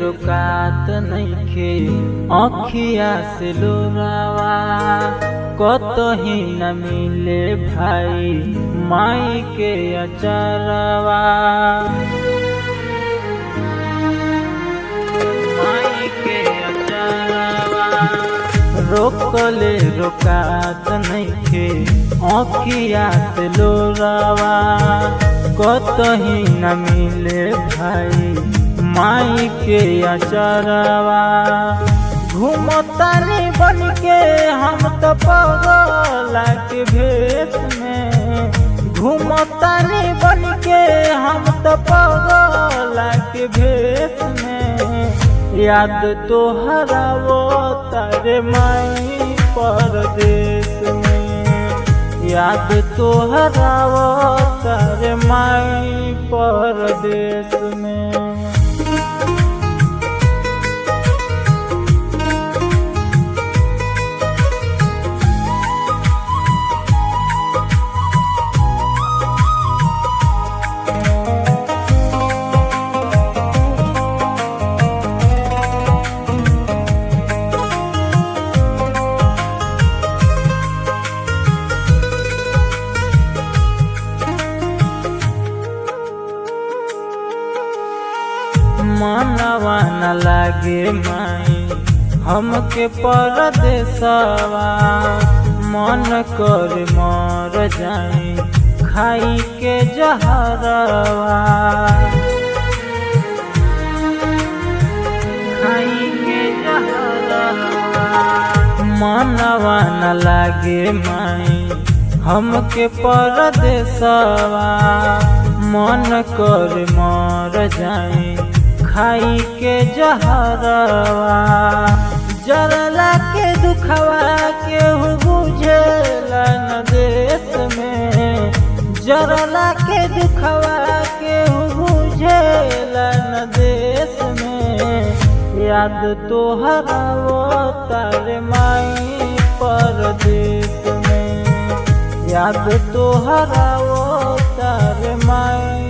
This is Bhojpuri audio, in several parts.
रुकात नइखे अखिया से लोरावा, कतही न मिले भाई माई के अचरवा। माई के अचरवा रोकले रुकात नइखे अखिया से लोरावा, कतही न मिले भाई माई के अचरवा। घूमतानी बन के हम तो पगला के भेष में, घूमतानी बन के हम तो पगला के भेष में। याद तोहरा वो तारे माई परदेश में, याद तोहरा वो तारे माई परदेश में। मनवा न लागे माई हमके परदेसवा, मन कर मर जाई खाई के जहरवा। खाई के जहरवा मनवा न लागे माई हमके परदेसवा, मन कर मर जाई खाई के जहरवा। जरला के दुखवा केहू बुझेला न देश में, जरला के दुखवा केहू बुझेला न देश में। याद तोहरा वो तारे माई परदेश में, याद तोहरा वो तारे माई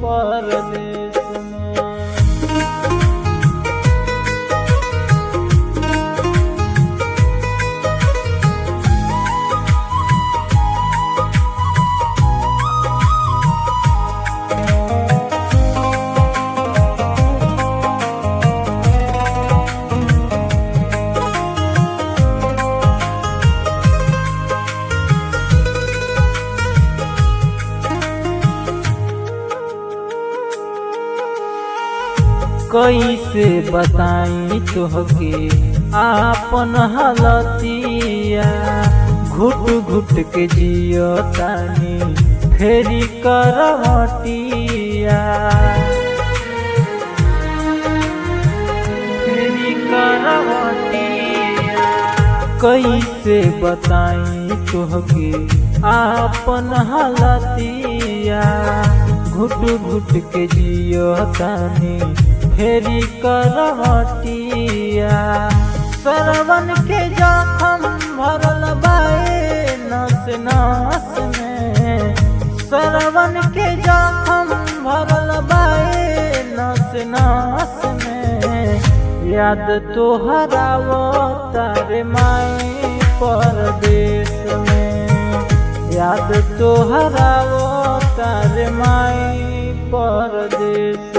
परदेश में। कैसे बताई तोहके आपन हालतिया, घुट घुट के जियो तानी फेरी करवटिया। फेरी करवटिया कैसे बताई तोहके आपन हालतिया, घुट घुट के जियो तानी फेरी करवटिया। सरवन के जखम भरल बाए नस नस में, सरवन के जखम भरल बाए नस नस में। याद तोहरा वो तारे माई परदेश में, याद तोहरा वो तारे माई परदेश।